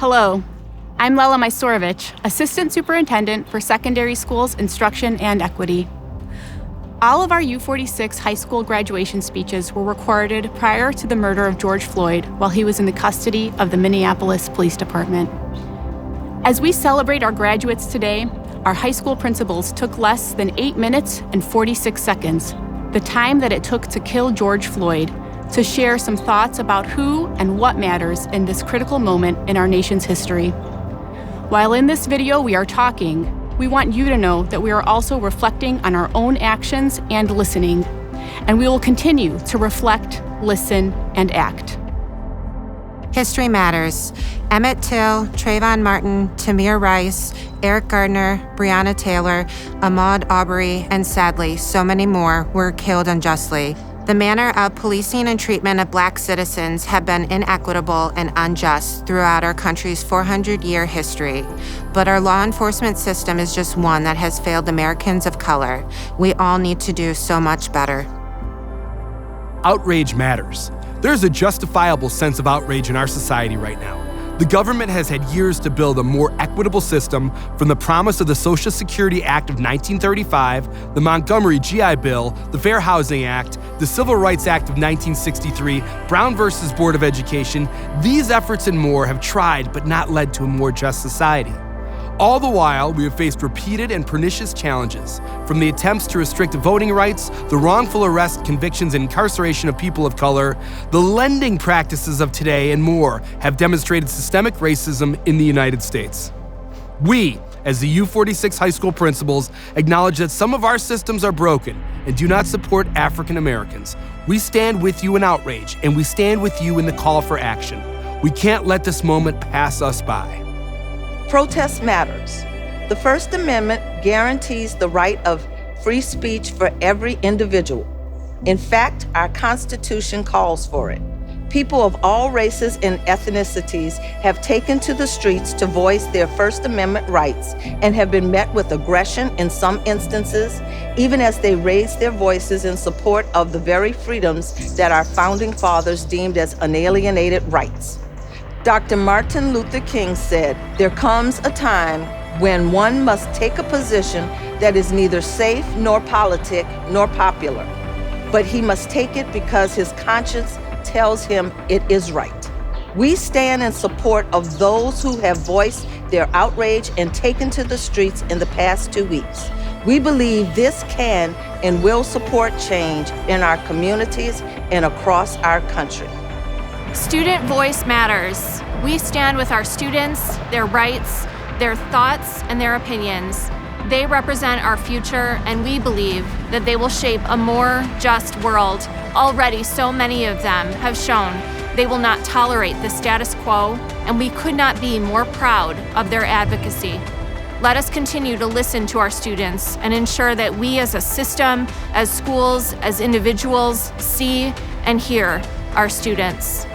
Hello, I'm Lela Majsorovic, Assistant Superintendent for Secondary Schools Instruction and Equity. All of our U46 high school graduation speeches were recorded prior to the murder of George Floyd while he was in the custody of the Minneapolis Police Department. As we celebrate our graduates today, our high school principals took less than 8 minutes and 46 seconds, the time that it took to kill George Floyd, to share some thoughts about who and what matters in this critical moment in our nation's history. While in this video we are talking, we want you to know that we are also reflecting on our own actions and listening, and we will continue to reflect, listen, and act. History matters. Emmett Till, Trayvon Martin, Tamir Rice, Eric Gardner, Breonna Taylor, Ahmaud Arbery, and sadly, so many more were killed unjustly. The manner of policing and treatment of Black citizens have been inequitable and unjust throughout our country's 400-year history. But our law enforcement system is just one that has failed Americans of color. We all need to do so much better. Outrage matters. There's a justifiable sense of outrage in our society right now. The government has had years to build a more equitable system, from the promise of the Social Security Act of 1935, the Montgomery GI Bill, the Fair Housing Act, the Civil Rights Act of 1963, Brown versus Board of Education. These efforts and more have tried but not led to a more just society. All the while, we have faced repeated and pernicious challenges, from the attempts to restrict voting rights, the wrongful arrest, convictions, and incarceration of people of color. The lending practices of today and more have demonstrated systemic racism in the United States. We, as the U46 high school principals, acknowledge that some of our systems are broken and do not support African Americans. We stand with you in outrage, and we stand with you in the call for action. We can't let this moment pass us by. Protest matters. The First Amendment guarantees the right of free speech for every individual. In fact, our Constitution calls for it. People of all races and ethnicities have taken to the streets to voice their First Amendment rights and have been met with aggression in some instances, even as they raise their voices in support of the very freedoms that our founding fathers deemed as unalienated rights. Dr. Martin Luther King said, "There comes a time when one must take a position that is neither safe nor politic nor popular, but he must take it because his conscience tells him it is right." We stand in support of those who have voiced their outrage and taken to the streets in the past 2 weeks. We believe this can and will support change in our communities and across our country. Student voice matters. We stand with our students, their rights, their thoughts, and their opinions. They represent our future, and we believe that they will shape a more just world. Already, so many of them have shown they will not tolerate the status quo, and we could not be more proud of their advocacy. Let us continue to listen to our students and ensure that we as a system, as schools, as individuals, see and hear our students.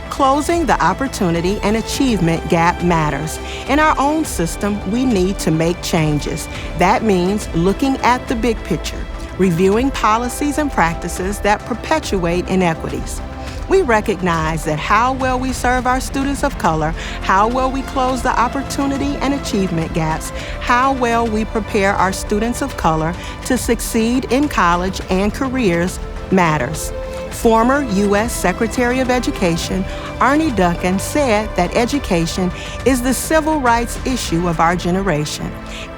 Closing the opportunity and achievement gap matters. In our own system, we need to make changes. That means looking at the big picture, reviewing policies and practices that perpetuate inequities. We recognize that how well we serve our students of color, how well we close the opportunity and achievement gaps, how well we prepare our students of color to succeed in college and careers matters. Former U.S. Secretary of Education Arne Duncan said that education is the civil rights issue of our generation.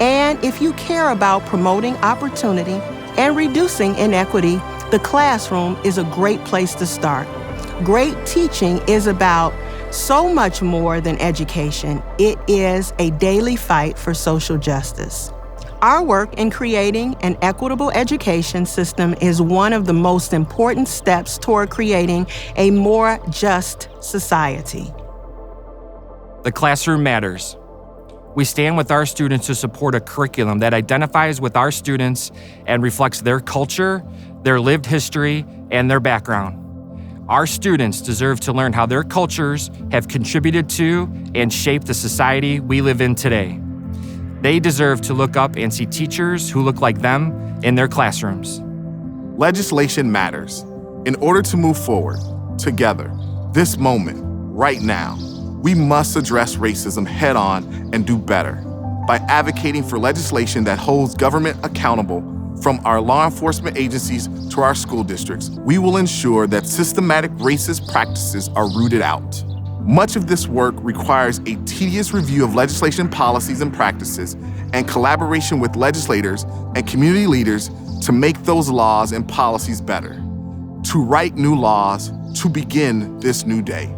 And if you care about promoting opportunity and reducing inequity, the classroom is a great place to start. Great teaching is about so much more than education. It is a daily fight for social justice. Our work in creating an equitable education system is one of the most important steps toward creating a more just society. The classroom matters. We stand with our students to support a curriculum that identifies with our students and reflects their culture, their lived history, and their background. Our students deserve to learn how their cultures have contributed to and shaped the society we live in today. They deserve to look up and see teachers who look like them in their classrooms. Legislation matters. In order to move forward, together, this moment, right now, we must address racism head on and do better. By advocating for legislation that holds government accountable, from our law enforcement agencies to our school districts, we will ensure that systematic racist practices are rooted out. Much of this work requires a tedious review of legislation policies and practices and collaboration with legislators and community leaders to make those laws and policies better, to write new laws, to begin this new day.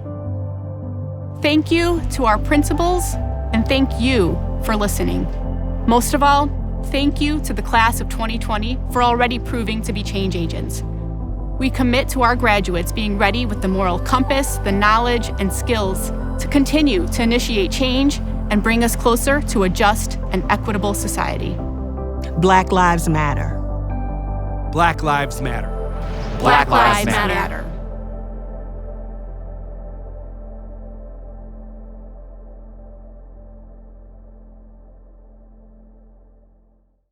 Thank you to our principals, and thank you for listening. Most of all, thank you to the class of 2020 for already proving to be change agents. We commit to our graduates being ready with the moral compass, the knowledge, and skills to continue to initiate change and bring us closer to a just and equitable society. Black Lives Matter. Black Lives Matter. Black Lives Matter.